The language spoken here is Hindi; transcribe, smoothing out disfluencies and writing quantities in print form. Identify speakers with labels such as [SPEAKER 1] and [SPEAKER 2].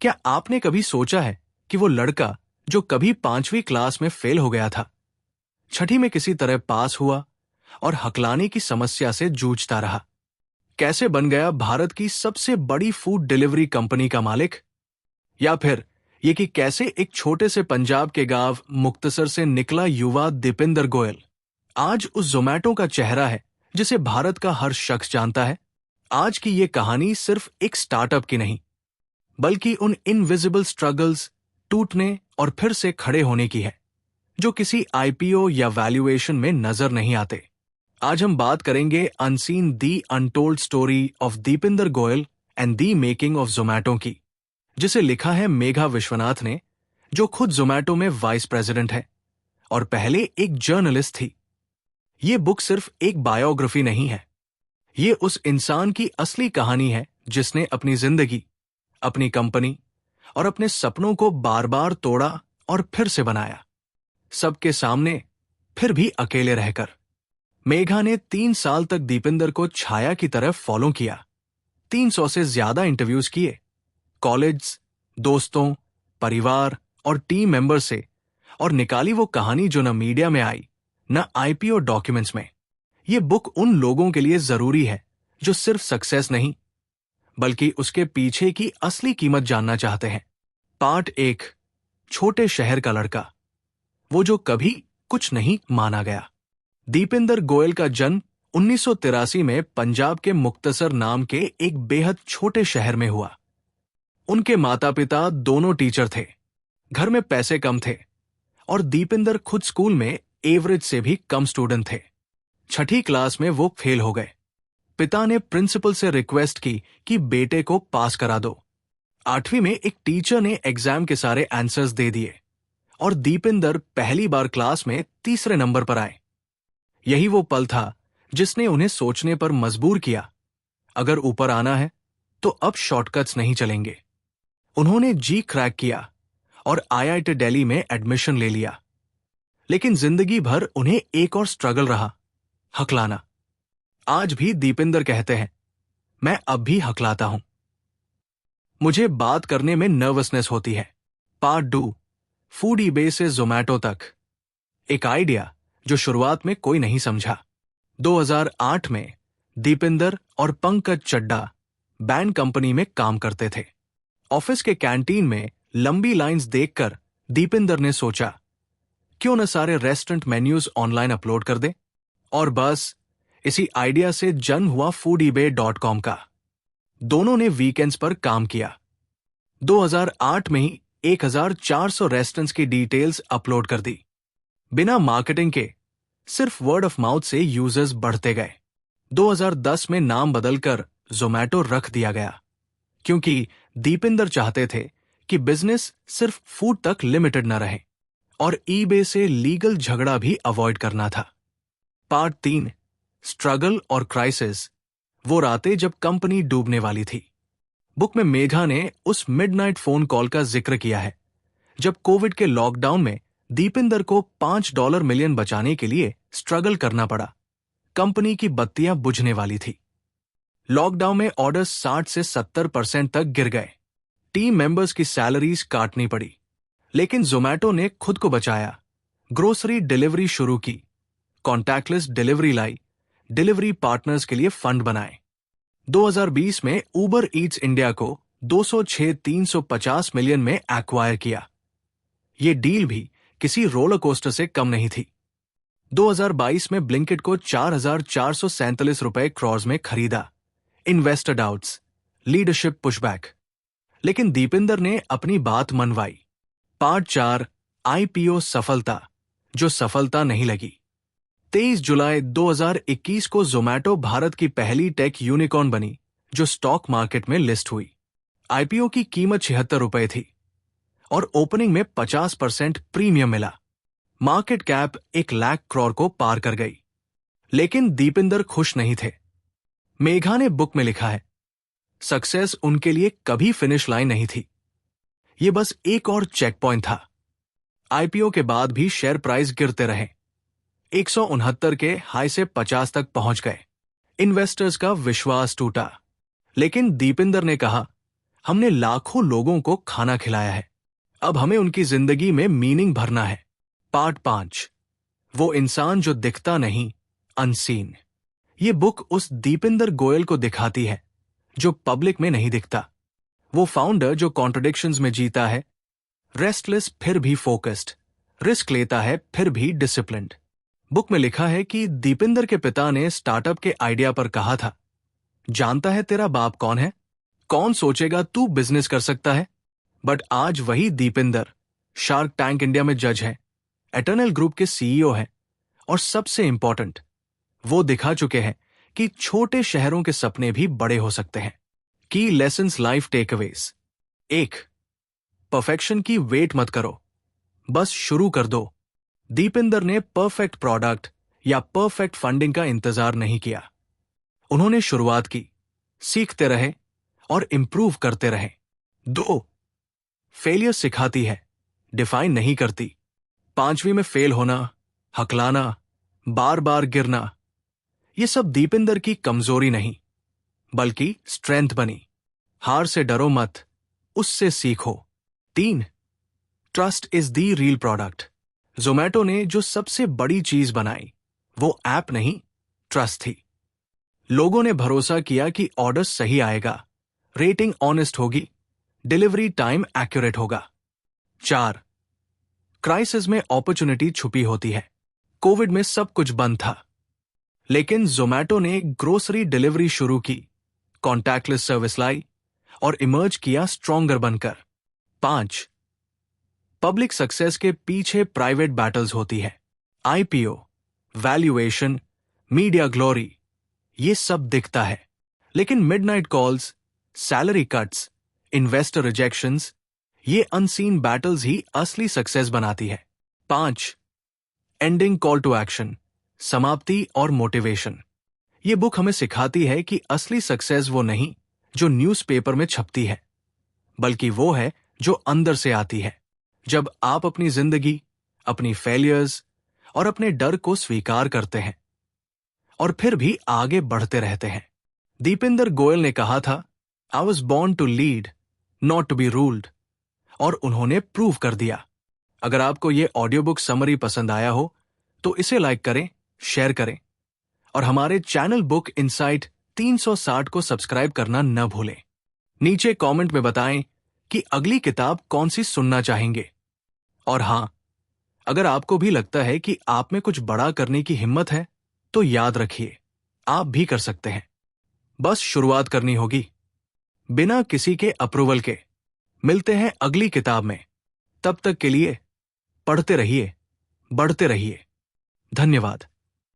[SPEAKER 1] क्या आपने कभी सोचा है कि वो लड़का जो कभी 5वीं क्लास में फेल हो गया था, छठी में किसी तरह पास हुआ और हकलाने की समस्या से जूझता रहा, कैसे बन गया भारत की सबसे बड़ी फूड डिलीवरी कंपनी का मालिक? या फिर ये कि कैसे एक छोटे से पंजाब के गांव मुक्तसर से निकला युवा दीपिंदर गोयल आज उस जोमैटो का चेहरा है जिसे भारत का हर शख्स जानता है? आज की ये कहानी सिर्फ एक स्टार्टअप की नहीं, बल्कि उन इनविजिबल स्ट्रगल्स, टूटने और फिर से खड़े होने की है, जो किसी आईपीओ या वैल्यूएशन में नजर नहीं आते। आज हम बात करेंगे unseen the untold story of Deepinder Goyal and the making of Zomato की, जिसे लिखा है मेघा विश्वनाथ ने, जो खुद जोमैटो में वाइस प्रेसिडेंट है और पहले एक जर्नलिस्ट थी। ये बुक सिर्फ एक बायोग्राफी नहीं है, ये उस इंसान की असली कहानी है जिसने अपनी जिंदगी, अपनी कंपनी और अपने सपनों को बार बार तोड़ा और फिर से बनाया, सबके सामने, फिर भी अकेले रहकर। मेघा ने 3 साल तक दीपिंदर को छाया की तरह फॉलो किया, 300 से ज्यादा इंटरव्यूज किए, कॉलेज, दोस्तों, परिवार और टीम मेंबर से, और निकाली वो कहानी जो न मीडिया में आई, न आईपीओ डॉक्यूमेंट्स में। ये बुक उन लोगों के लिए जरूरी है जो सिर्फ सक्सेस नहीं, बल्कि उसके पीछे की असली कीमत जानना चाहते हैं। पार्ट 1, छोटे शहर का लड़का, वो जो कभी कुछ नहीं माना गया। दीपिंदर गोयल का जन्म 1983 में पंजाब के मुक्तसर नाम के एक बेहद छोटे शहर में हुआ। उनके माता पिता दोनों टीचर थे, घर में पैसे कम थे और दीपिंदर खुद स्कूल में एवरेज से भी कम स्टूडेंट थे। छठी क्लास में वो फेल हो गए। पिता ने प्रिंसिपल से रिक्वेस्ट की कि बेटे को पास करा दो। 8वीं में एक टीचर ने एग्जाम के सारे आंसर्स दे दिए और दीपिंदर पहली बार क्लास में तीसरे नंबर पर आए। यही वो पल था जिसने उन्हें सोचने पर मजबूर किया, अगर ऊपर आना है तो अब शॉर्टकट्स नहीं चलेंगे। उन्होंने जी क्रैक किया और आईआईटी दिल्ली में एडमिशन ले लिया। लेकिन जिंदगी भर उन्हें एक और स्ट्रगल रहा, हकलाना। आज भी दीपिंदर कहते हैं, मैं अब भी हकलाता हूं। मुझे बात करने में नर्वसनेस होती है। पार्ट 2, फूड ईबे से जोमैटो तक, एक आइडिया जो शुरुआत में कोई नहीं समझा। 2008 में दीपिंदर और पंकज चड्डा बैंड कंपनी में काम करते थे। ऑफिस के कैंटीन में लंबी लाइंस देखकर दीपिंदर ने सोचा, क्यों न सारे रेस्टोरेंट मेन्यूज ऑनलाइन अपलोड कर दे। और बस इसी आइडिया से जन्म हुआ foodebay.com का। दोनों ने वीकेंड्स पर काम किया। 2008 में ही 1400 रेस्टोरेंट्स की डिटेल्स अपलोड कर दी। बिना मार्केटिंग के, सिर्फ वर्ड ऑफ माउथ से यूजर्स बढ़ते गए। 2010 में नाम बदलकर जोमैटो रख दिया गया, क्योंकि दीपिंदर चाहते थे कि बिजनेस सिर्फ फूड तक लिमिटेड न रहे और ईबे से लीगल झगड़ा भी अवॉइड करना था। पार्ट 3, स्ट्रगल और क्राइसिस, वो रातें जब कंपनी डूबने वाली थी। बुक में मेघा ने उस मिडनाइट फोन कॉल का जिक्र किया है, जब कोविड के लॉकडाउन में दीपिंदर को $5 मिलियन बचाने के लिए स्ट्रगल करना पड़ा। कंपनी की बत्तियां बुझने वाली थी। लॉकडाउन में ऑर्डर्स 60 से 70% तक गिर गए। टीम मेंबर्स की सैलरीज काटनी पड़ी। लेकिन जोमैटो ने खुद को बचाया, ग्रोसरी डिलीवरी शुरू की, कॉन्टैक्टलेस डिलीवरी लाई, डिलीवरी पार्टनर्स के लिए फंड बनाए। 2020 में उबर ईट्स इंडिया को 350 मिलियन में एक्वायर किया। ये डील भी किसी रोलर कोस्टर से कम नहीं थी। 2022 में ब्लिंकिट को 4,447 रुपए क्रॉर्स में खरीदा। इन्वेस्टर डाउट्स, लीडरशिप पुशबैक, लेकिन दीपिंदर ने अपनी बात मनवाई। पार्ट 4, आईपीओ सफलता, जो सफलता नहीं लगी। 23 जुलाई 2021 को जोमैटो भारत की पहली टेक यूनिकॉर्न बनी, जो स्टॉक मार्केट में लिस्ट हुई। आईपीओ की कीमत 76 रुपए थी और ओपनिंग में 50% प्रीमियम मिला। मार्केट कैप 1 लाख करोड़ को पार कर गई। लेकिन दीपिंदर खुश नहीं थे। मेघा ने बुक में लिखा है, सक्सेस उनके लिए कभी फिनिश लाइन नहीं थी, ये बस एक और चेक पॉइंट था। आईपीओ के बाद भी शेयर प्राइस गिरते रहे, 169 के हाई से 50 तक पहुंच गए। इन्वेस्टर्स का विश्वास टूटा। लेकिन दीपिंदर ने कहा, हमने लाखों लोगों को खाना खिलाया है, अब हमें उनकी जिंदगी में मीनिंग भरना है। पार्ट 5, वो इंसान जो दिखता नहीं, अनसीन। ये बुक उस दीपिंदर गोयल को दिखाती है जो पब्लिक में नहीं दिखता, वो फाउंडर जो कॉन्ट्रडिक्शंस में जीता है, रेस्टलेस फिर भी फोकस्ड, रिस्क लेता है फिर भी डिसिप्लिन्ड। बुक में लिखा है कि दीपिंदर के पिता ने स्टार्टअप के आइडिया पर कहा था, जानता है तेरा बाप कौन है? कौन सोचेगा तू बिजनेस कर सकता है? बट आज वही दीपिंदर शार्क टैंक इंडिया में जज है, एटर्नल ग्रुप के सीईओ है, और सबसे इंपॉर्टेंट, वो दिखा चुके हैं कि छोटे शहरों के सपने भी बड़े हो सकते हैं। की लेसन्स लाइफ टेकअवेज। 1, परफेक्शन की वेट मत करो, बस शुरू कर दो। दीपिंदर ने परफेक्ट प्रोडक्ट या परफेक्ट फंडिंग का इंतजार नहीं किया। उन्होंने शुरुआत की, सीखते रहे और इंप्रूव करते रहे। 2, फेलियर सिखाती है, डिफाइन नहीं करती। 5वीं में फेल होना, हकलाना, बार बार गिरना, ये सब दीपिंदर की कमजोरी नहीं बल्कि स्ट्रेंथ बनी। हार से डरो मत, उससे सीखो। 3, trust is the real product. Zomato ने जो सबसे बड़ी चीज बनाई वो ऐप नहीं, ट्रस्ट थी। लोगों ने भरोसा किया कि ऑर्डर सही आएगा, रेटिंग ऑनेस्ट होगी, डिलीवरी टाइम एक्यूरेट होगा। 4, क्राइसिस में अपॉर्चुनिटी छुपी होती है। कोविड में सब कुछ बंद था, लेकिन जोमैटो ने ग्रोसरी डिलीवरी शुरू की, कॉन्टैक्टलेस सर्विस लाई और इमर्ज किया स्ट्रॉन्गर बनकर। 5, पब्लिक सक्सेस के पीछे प्राइवेट बैटल्स होती है। आईपीओ, वैल्यूएशन, मीडिया ग्लोरी, ये सब दिखता है, लेकिन midnight calls, salary cuts, investor rejections, ये अनसीन बैटल्स ही असली सक्सेस बनाती है। 5, एंडिंग कॉल टू एक्शन, समाप्ति और मोटिवेशन। ये बुक हमें सिखाती है कि असली सक्सेस वो नहीं जो न्यूज़पेपर में छपती है, बल्कि वो है जो अंदर से आती है, जब आप अपनी जिंदगी, अपनी फेलियर्स और अपने डर को स्वीकार करते हैं और फिर भी आगे बढ़ते रहते हैं। दीपिंदर गोयल ने कहा था, I was born to lead, not to be ruled, और उन्होंने प्रूव कर दिया। अगर आपको ये ऑडियो बुक समरी पसंद आया हो तो इसे लाइक करें, शेयर करें और हमारे चैनल बुक इनसाइट 360 को सब्सक्राइब करना न भूलें। नीचे कमेंट में बताएं कि अगली किताब कौन सी सुनना चाहेंगे। और हां, अगर आपको भी लगता है कि आप में कुछ बड़ा करने की हिम्मत है तो याद रखिए, आप भी कर सकते हैं। बस शुरुआत करनी होगी, बिना किसी के अप्रूवल के। मिलते हैं अगली किताब में, तब तक के लिए पढ़ते रहिए, बढ़ते रहिए। धन्यवाद।